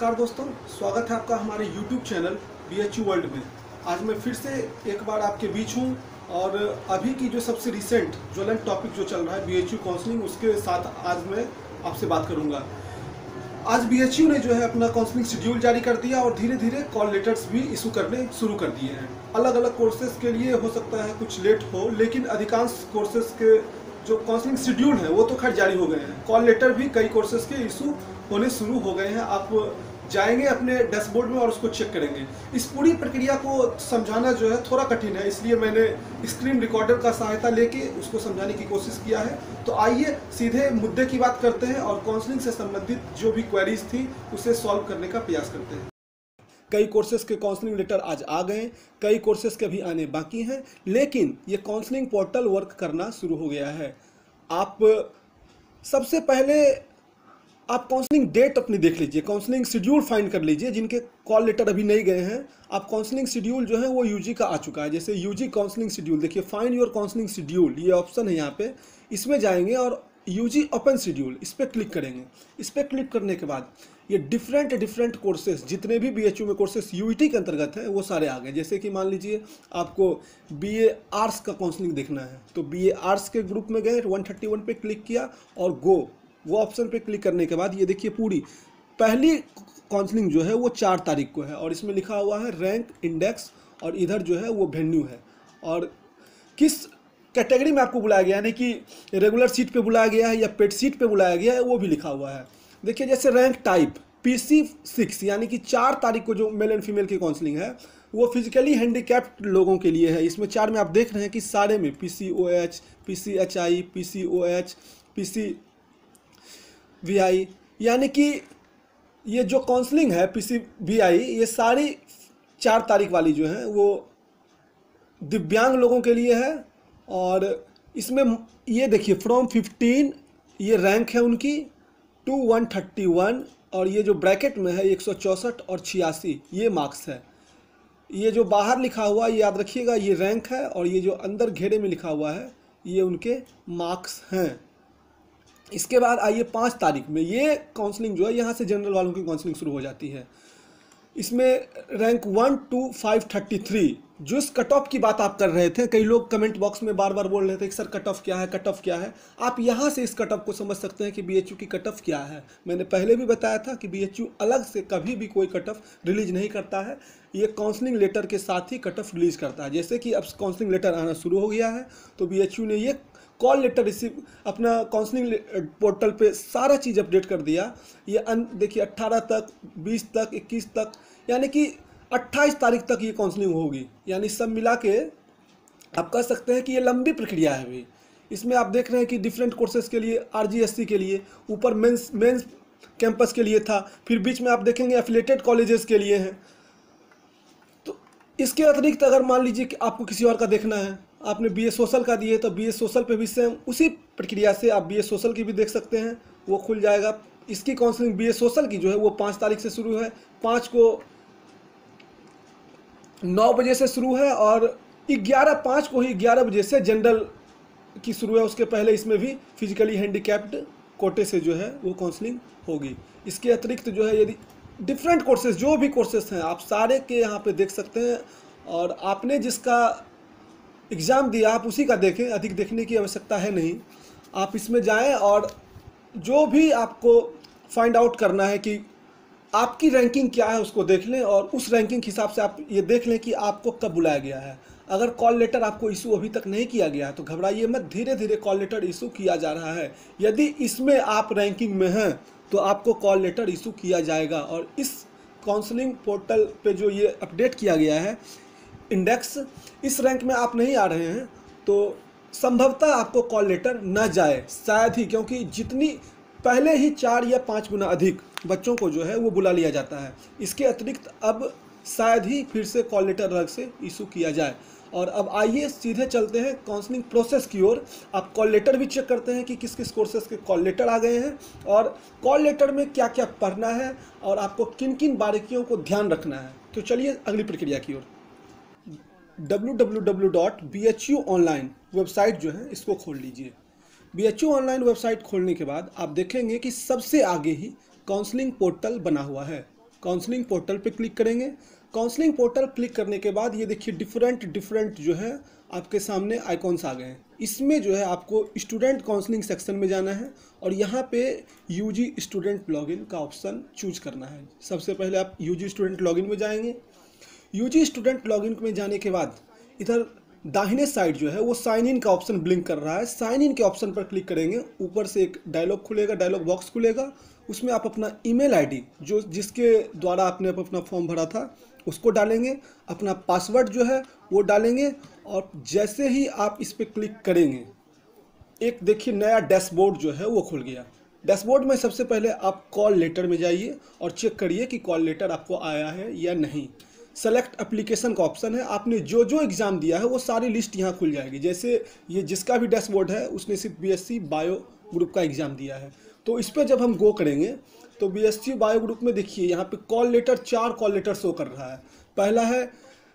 नमस्कार दोस्तों, स्वागत है आपका हमारे YouTube चैनल BHU वर्ल्ड में। आज मैं फिर से एक बार आपके बीच हूँ और अभी की जो सबसे रिसेंट ज्वलंत टॉपिक जो चल रहा है BHU काउंसलिंग, उसके साथ आज मैं आपसे बात करूँगा। आज BHU ने जो है अपना काउंसलिंग शेड्यूल जारी कर दिया और धीरे धीरे कॉल लेटर्स भी इशू करने शुरू कर दिए हैं। अलग अलग कोर्सेज के लिए हो सकता है कुछ लेट हो, लेकिन अधिकांश कोर्सेज के जो काउंसलिंग शेड्यूल है वो तो खैर जारी हो गए हैं। कॉल लेटर भी कई कोर्सेज के इशू होने शुरू हो गए हैं। आप जाएंगे अपने डैशबोर्ड में और उसको चेक करेंगे। इस पूरी प्रक्रिया को समझाना जो है थोड़ा कठिन है, इसलिए मैंने स्क्रीन रिकॉर्डर का सहायता लेके उसको समझाने की कोशिश किया है। तो आइए सीधे मुद्दे की बात करते हैं और काउंसलिंग से संबंधित जो भी क्वेरीज थी उसे सॉल्व करने का प्रयास करते हैं। कई कोर्सेज के काउंसलिंग लेटर आज आ गए, कई कोर्सेज के अभी आने बाकी हैं, लेकिन ये काउंसलिंग पोर्टल वर्क करना शुरू हो गया है। आप सबसे पहले आप काउंसलिंग डेट अपनी देख लीजिए, काउंसलिंग शेड्यूल फाइंड कर लीजिए। जिनके कॉल लेटर अभी नहीं गए हैं, आप काउंसलिंग शेड्यूल जो है वो यूजी का आ चुका है। जैसे यूजी काउंसलिंग शेड्यूल देखिए, फाइंड योर काउंसलिंग शेड्यूल, ये ऑप्शन है यहाँ पे। इसमें जाएंगे और यूजी ओपन शेड्यूल इस पर क्लिक करेंगे। इस पर क्लिक करने के बाद ये डिफरेंट कोर्सेज, जितने भी BHU में कोर्सेज यूईटी के अंतर्गत हैं वो सारे आ गए। जैसे कि मान लीजिए आपको BA आर्ट्स का काउंसलिंग देखना है, तो BA आर्ट्स के ग्रुप में गए, 131 पे क्लिक किया और वो ऑप्शन पे क्लिक करने के बाद ये देखिए पूरी पहली काउंसलिंग जो है वो 4 तारीख को है और इसमें लिखा हुआ है रैंक इंडेक्स और इधर जो है वो वेन्यू है और किस कैटेगरी में आपको बुलाया गया, यानी कि रेगुलर सीट पे बुलाया गया है या पेड सीट पे बुलाया गया है, वो भी लिखा हुआ है। देखिए जैसे रैंक टाइप PC6, यानी कि 4 तारीख को जो मेल एंड फीमेल की काउंसलिंग है वो फिजिकली हैंडीकैप्ड लोगों के लिए है। इसमें 4 में आप देख रहे हैं कि सारे में PCOH, PCHI, PCOH, PCVI, यानी कि ये जो काउंसलिंग है PCVI, ये सारी 4 तारीख वाली जो है वो दिव्यांग लोगों के लिए है। और इसमें ये देखिए फ्रॉम 15 ये रैंक है उनकी टू 131 और ये जो ब्रैकेट में है 164 और 86 ये मार्क्स है। ये जो बाहर लिखा हुआ ये याद रखिएगा, ये रैंक है और ये जो अंदर घेरे में लिखा हुआ है ये उनके मार्क्स हैं। इसके बाद आइए 5 तारीख में ये काउंसलिंग जो है, यहाँ से जनरल वालों की काउंसलिंग शुरू हो जाती है। इसमें रैंक 1 to 533, जो इस कट ऑफ की बात आप कर रहे थे, कई लोग कमेंट बॉक्स में बार बार बोल रहे थे कि सर कट ऑफ क्या है, कट ऑफ क्या है। आप यहाँ से इस कट ऑफ को समझ सकते हैं कि BHU की कट ऑफ क्या है। मैंने पहले भी बताया था कि BHU अलग से कभी भी कोई कट ऑफ रिलीज नहीं करता है, ये काउंसलिंग लेटर के साथ ही कट ऑफ रिलीज करता है। जैसे कि अब काउंसलिंग लेटर आना शुरू हो गया है तो BHU ने ये कॉल लेटर रिसीव अपना काउंसलिंग पोर्टल पे सारा चीज़ अपडेट कर दिया। ये देखिए 18 तक, 20 तक, 21 तक, यानी कि 28 तारीख तक ये काउंसलिंग होगी। यानी सब मिला के आप कह सकते हैं कि ये लंबी प्रक्रिया है अभी। इसमें आप देख रहे हैं कि डिफरेंट कोर्सेज के लिए RGSC के लिए, ऊपर मेंस कैंपस के लिए था, फिर बीच में आप देखेंगे एफिलेटेड कॉलेजेस के लिए हैं। तो इसके अतिरिक्त अगर मान लीजिए कि आपको किसी और का देखना है, आपने BA सोशल का दिए तो BA सोशल पे भी सेम उसी प्रक्रिया से आप BA सोशल की भी देख सकते हैं, वो खुल जाएगा। इसकी काउंसलिंग BA सोशल की जो है वो 5 तारीख से शुरू है, 5 को 9 बजे से शुरू है और 5 को ही 11 बजे से जनरल की शुरू है। उसके पहले इसमें भी फिजिकली हैंडीकैप्ड कोटे से जो है वो काउंसलिंग होगी। इसके अतिरिक्त जो है यदि डिफरेंट कोर्सेज, जो भी कोर्सेज हैं आप सारे के यहाँ पे देख सकते हैं और आपने जिसका एग्ज़ाम दिया आप उसी का देखें, अधिक देखने की आवश्यकता है नहीं। आप इसमें जाएं और जो भी आपको फाइंड आउट करना है कि आपकी रैंकिंग क्या है उसको देख लें और उस रैंकिंग के हिसाब से आप ये देख लें कि आपको कब बुलाया गया है। अगर कॉल लेटर आपको इशू अभी तक नहीं किया गया है तो घबराइए मत, धीरे धीरे कॉल लेटर इशू किया जा रहा है। यदि इसमें आप रैंकिंग में हैं तो आपको कॉल लेटर इशू किया जाएगा। और इस काउंसलिंग पोर्टल पे जो ये अपडेट किया गया है इंडेक्स, इस रैंक में आप नहीं आ रहे हैं तो संभवतः आपको कॉल लेटर न जाए, शायद ही, क्योंकि जितनी पहले ही 4 या 5 गुना अधिक बच्चों को जो है वो बुला लिया जाता है। इसके अतिरिक्त अब शायद ही फिर से कॉल लेटर अलग से इशू किया जाए। और अब आइए सीधे चलते हैं काउंसलिंग प्रोसेस की ओर। आप कॉल लेटर भी चेक करते हैं कि किस किस कोर्सेज के कॉल लेटर आ गए हैं और कॉल लेटर में क्या क्या पढ़ना है और आपको किन किन बारीकियों को ध्यान रखना है। तो चलिए अगली प्रक्रिया की ओर। www.bhu online वेबसाइट जो है इसको खोल लीजिए। BHU ऑनलाइन वेबसाइट खोलने के बाद आप देखेंगे कि सबसे आगे ही काउंसलिंग पोर्टल बना हुआ है। काउंसलिंग पोर्टल पे क्लिक करेंगे। काउंसलिंग पोर्टल क्लिक करने के बाद ये देखिए डिफरेंट जो है आपके सामने आइकॉन्स आ गए हैं। इसमें जो है आपको स्टूडेंट काउंसलिंग सेक्शन में जाना है और यहाँ पे यूजी स्टूडेंट लॉगिन का ऑप्शन चूज करना है। सबसे पहले आप यूजी स्टूडेंट लॉगिन में जाएंगे। यूजी स्टूडेंट लॉगिन में जाने के बाद इधर दाहिने साइड जो है वो साइन इन का ऑप्शन ब्लिंक कर रहा है। साइन इन के ऑप्शन पर क्लिक करेंगे, ऊपर से एक डायलॉग खुलेगा, डायलॉग बॉक्स खुलेगा। उसमें आप अपना ईमेल आईडी जो जिसके द्वारा आपने अपना फॉर्म भरा था उसको डालेंगे, अपना पासवर्ड जो है वो डालेंगे और जैसे ही आप इस पर क्लिक करेंगे एक देखिए नया डैशबोर्ड जो है वो खुल गया। डैशबोर्ड में सबसे पहले आप कॉल लेटर में जाइए और चेक करिए कि कॉल लेटर आपको आया है या नहीं। सेलेक्ट एप्लीकेशन का ऑप्शन है, आपने जो जो एग्ज़ाम दिया है वो सारी लिस्ट यहाँ खुल जाएगी। जैसे ये जिसका भी डैशबोर्ड है उसने सिर्फ बीएससी बायो ग्रुप का एग्ज़ाम दिया है, तो इस पर जब हम गो करेंगे तो बीएससी बायो ग्रुप में देखिए यहाँ पे call letter 4 call letter show कर रहा है। पहला है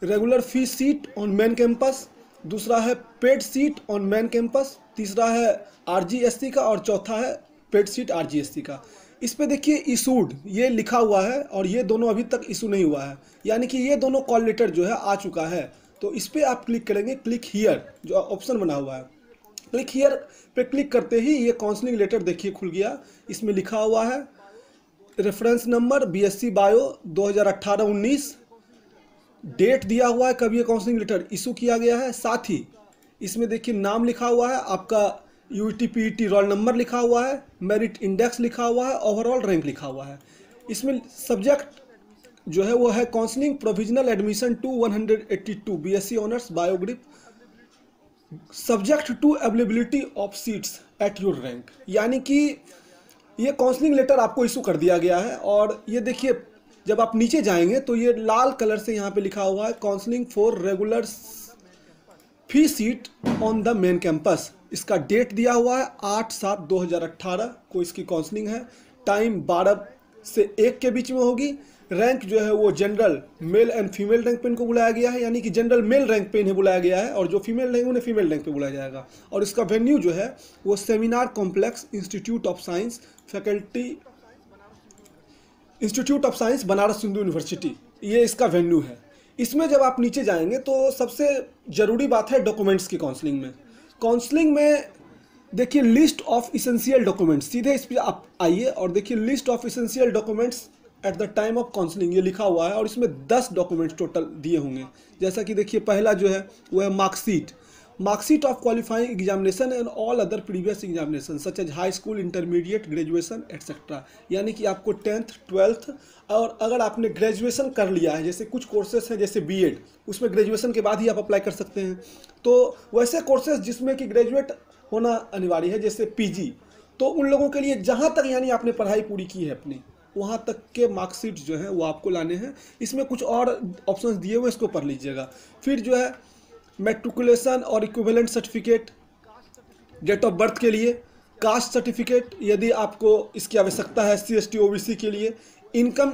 regular fee seat on main campus, दूसरा है paid seat on main campus, तीसरा है आरजीएससी का और चौथा है पेड सीट आरजीएससी का। इस पे देखिए इशूड ये लिखा हुआ है और ये दोनों अभी तक इशू नहीं हुआ है, यानी कि ये दोनों कॉल लेटर जो है आ चुका है। तो इस पर आप क्लिक करेंगे, क्लिक हियर जो ऑप्शन बना हुआ है, क्लिक हियर पे क्लिक करते ही ये काउंसलिंग लेटर देखिए खुल गया। इसमें लिखा हुआ है reference number BSc bio 2018-19, date दिया हुआ है कब ये काउंसलिंग लेटर इशू किया गया है, साथ ही इसमें देखिए नाम लिखा हुआ है, आपका यूटी पीईटी रोल नंबर लिखा हुआ है, मेरिट इंडेक्स लिखा हुआ है, ओवरऑल रैंक लिखा हुआ है। इसमें सब्जेक्ट जो है वो है counselling provisional admission to 182 BSc honours bio group subject to availability of seats at your rank, यानी कि ये काउंसलिंग लेटर आपको इशू कर दिया गया है। और ये देखिए जब आप नीचे जाएंगे तो ये लाल कलर से यहाँ पे लिखा हुआ है counselling for regular fee seat on the main campus. इसका डेट दिया हुआ है 8/7/2018 को इसकी काउंसलिंग है। टाइम 12 से 1 के बीच में होगी। रैंक जो है वो general male and female rank पे इनको बुलाया गया है, यानी कि जनरल मेल रैंक पे इन्हें बुलाया गया है और जो फीमेल रैंक उन्हें फीमेल रैंक पे बुलाया जाएगा। और इसका वेन्यू जो है वो seminar complex institute of science faculty institute of science Banaras Hindu university, ये इसका वेन्यू है। इसमें जब आप नीचे जाएंगे तो सबसे ज़रूरी बात है डॉक्यूमेंट्स की काउंसलिंग में देखिए लिस्ट ऑफ इसेंशियल डॉक्यूमेंट्स, सीधे इस पर आप आइए और देखिए list of essential documents at the time of counselling ये लिखा हुआ है और इसमें 10 डॉक्यूमेंट्स टोटल दिए होंगे। जैसा कि देखिए पहला जो है वो है marksheet of qualifying examination and all other previous examination such as high school, intermediate, graduation etcetera, यानी कि आपको 10th 12th और अगर आपने ग्रेजुएशन कर लिया है, जैसे कुछ कोर्सेज हैं जैसे बीएड, उसमें ग्रेजुएशन के बाद ही आप अप्लाई कर सकते हैं। तो वैसे कोर्सेज जिसमें कि ग्रेजुएट होना अनिवार्य है जैसे पीजी, तो उन लोगों के लिए जहाँ तक यानी आपने पढ़ाई पूरी की है अपनी वहाँ तक के मार्कशीट जो है वो आपको लाने हैं। इसमें कुछ और ऑप्शंस दिए हुए इसको पढ़ लीजिएगा। फिर जो है मैट्रिकुलेशन और equivalent certificate, date of birth के लिए, कास्ट सर्टिफिकेट यदि आपको इसकी आवश्यकता है SC ST OBC के लिए, इनकम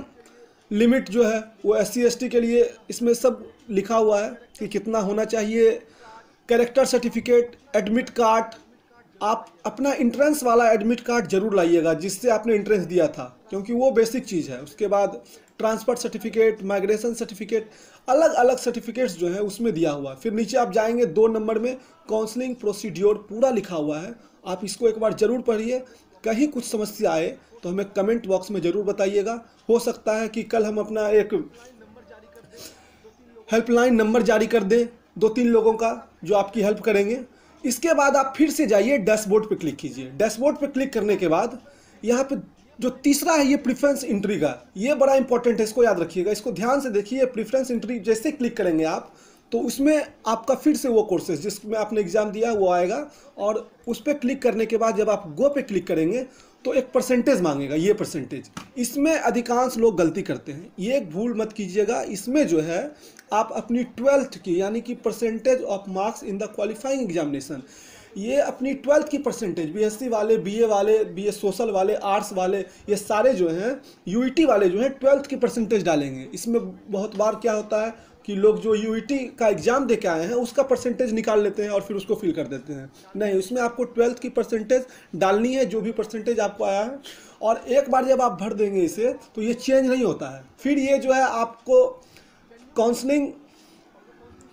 लिमिट जो है वो SC ST के लिए इसमें सब लिखा हुआ है कि कितना होना चाहिए, कैरेक्टर सर्टिफिकेट, एडमिट कार्ड, आप अपना इंट्रेंस वाला एडमिट कार्ड जरूर लाइएगा जिससे आपने इंट्रेंस दिया था, क्योंकि वो बेसिक चीज़ है। उसके बाद ट्रांसफ़र सर्टिफिकेट, माइग्रेशन सर्टिफिकेट, अलग अलग सर्टिफिकेट्स जो है उसमें दिया हुआ है। फिर नीचे आप जाएंगे 2 नंबर में काउंसलिंग प्रोसीड्योर पूरा लिखा हुआ है, आप इसको एक बार ज़रूर पढ़िए। कहीं कुछ समस्या आए तो हमें कमेंट बॉक्स में ज़रूर बताइएगा। हो सकता है कि कल हम अपना एक हेल्पलाइन नंबर जारी कर दें 2-3 लोगों का जो आपकी हेल्प करेंगे। इसके बाद आप फिर से जाइए डैशबोर्ड पे क्लिक कीजिए। डैशबोर्ड पे क्लिक करने के बाद यहाँ पे जो तीसरा है ये प्रेफरेंस एंट्री का, ये बड़ा इंपॉर्टेंट है, इसको याद रखिएगा, इसको ध्यान से देखिए। प्रेफरेंस एंट्री जैसे क्लिक करेंगे आप तो उसमें आपका फिर से वो कोर्सेज जिसमें आपने एग्जाम दिया वो आएगा और उस पर क्लिक करने के बाद जब आप गो पे क्लिक करेंगे तो एक परसेंटेज मांगेगा। ये परसेंटेज इसमें अधिकांश लोग गलती करते हैं, ये भूल मत कीजिएगा। इसमें जो है आप अपनी 12th की यानी कि percentage of marks in the qualifying examination, ये अपनी 12th की परसेंटेज, बीएससी वाले, बीए वाले, बीए सोशल वाले, आर्ट्स वाले, ये सारे जो हैं यूईटी वाले जो हैं 12th की परसेंटेज डालेंगे। इसमें बहुत बार क्या होता है कि लोग जो यूईटी का एग्ज़ाम दे के आए हैं उसका परसेंटेज निकाल लेते हैं और फिर उसको फिल कर देते हैं। नहीं, उसमें आपको 12th की परसेंटेज डालनी है, जो भी परसेंटेज आपको आया है। और एक बार जब आप भर देंगे इसे तो ये चेंज नहीं होता है, फिर ये जो है आपको काउंसलिंग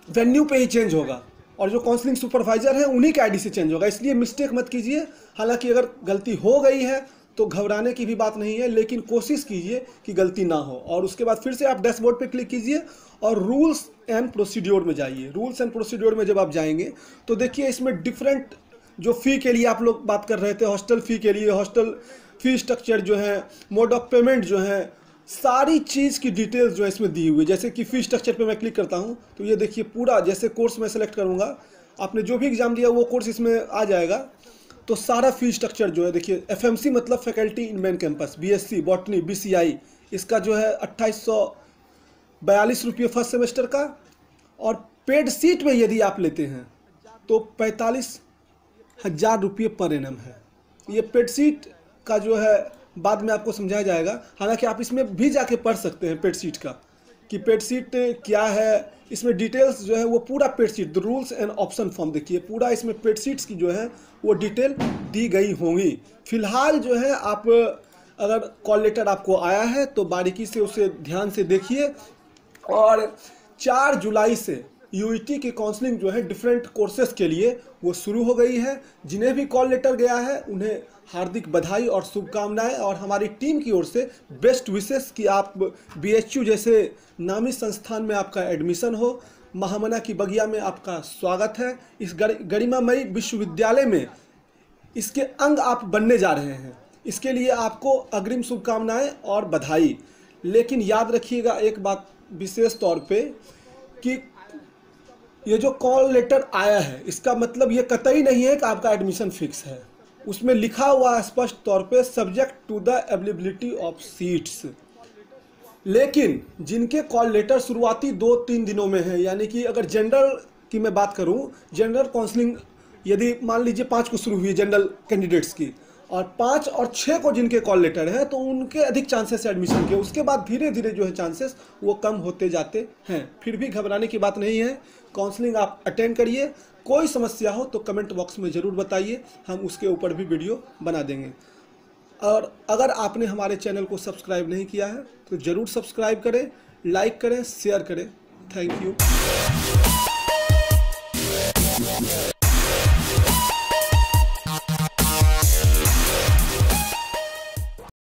वेन्यू पे ही चेंज होगा और जो काउंसलिंग सुपरवाइजर है उन्हीं के आईडी से चेंज होगा। इसलिए मिस्टेक मत कीजिए। हालांकि अगर गलती हो गई है तो घबराने की भी बात नहीं है, लेकिन कोशिश कीजिए कि गलती ना हो। और उसके बाद फिर से आप डैशबोर्ड पे क्लिक कीजिए और रूल्स एंड प्रोसीड्योर में जाइए। रूल्स एंड प्रोसीड्योर में जब आप जाएंगे तो देखिए इसमें डिफरेंट जो फ़ी के लिए आप लोग बात कर रहे थे, हॉस्टल फ़ी के लिए, हॉस्टल फ़ी स्ट्रक्चर जो है, मोड ऑफ पेमेंट जो है, सारी चीज़ की डिटेल्स जो है इसमें दी हुई है। जैसे कि फ़ी स्ट्रक्चर पे मैं क्लिक करता हूँ तो ये देखिए पूरा, जैसे कोर्स मैं सेलेक्ट करूँगा, आपने जो भी एग्ज़ाम दिया वो कोर्स इसमें आ जाएगा। तो सारा फ़ी स्ट्रक्चर जो है देखिए, FMC मतलब faculty in main campus, BSc botany BCI, इसका जो है 2842 रुपये फर्स्ट सेमेस्टर का, और पेड सीट में यदि आप लेते हैं तो 45,000 रुपये पर एनम है। ये पेड सीट का जो है बाद में आपको समझाया जाएगा। हालांकि आप इसमें भी जाके पढ़ सकते हैं पेड सीट का कि पेड सीट क्या है, इसमें डिटेल्स जो है वो पूरा paid seat, the rules and option form देखिए, पूरा इसमें पेड सीट्स की जो है वो डिटेल दी गई होंगी। फिलहाल जो है आप अगर कॉल लेटर आपको आया है तो बारीकी से उसे ध्यान से देखिए। और 4 जुलाई से यूईटी की काउंसलिंग जो है डिफरेंट कोर्सेज के लिए वो शुरू हो गई है। जिन्हें भी कॉल लेटर गया है उन्हें हार्दिक बधाई और शुभकामनाएं, और हमारी टीम की ओर से बेस्ट विशेस कि आप BHU जैसे नामी संस्थान में आपका एडमिशन हो। महामना की बगिया में आपका स्वागत है। इस गरिमामयी विश्वविद्यालय में इसके अंग आप बनने जा रहे हैं, इसके लिए आपको अग्रिम शुभकामनाएं और बधाई। लेकिन याद रखिएगा एक बात विशेष तौर पे कि ये जो कॉल लेटर आया है इसका मतलब ये कतई नहीं है कि आपका एडमिशन फिक्स है। उसमें लिखा हुआ है स्पष्ट तौर पे subject to the availability of seats. लेकिन जिनके कॉल लेटर शुरुआती 2-3 दिनों में है, यानी कि अगर जनरल की मैं बात करूं, जनरल काउंसलिंग यदि मान लीजिए 5 को शुरू हुई है जनरल कैंडिडेट्स की, और 5 और 6 को जिनके कॉल लेटर है तो उनके अधिक चांसेस है एडमिशन के। उसके बाद धीरे धीरे जो है चांसेस वो कम होते जाते हैं। फिर भी घबराने की बात नहीं है, काउंसलिंग आप अटेंड करिए। कोई समस्या हो तो कमेंट बॉक्स में ज़रूर बताइए, हम उसके ऊपर भी वीडियो बना देंगे। और अगर आपने हमारे चैनल को सब्सक्राइब नहीं किया है तो ज़रूर सब्सक्राइब करें, लाइक करें, शेयर करें। Thank you.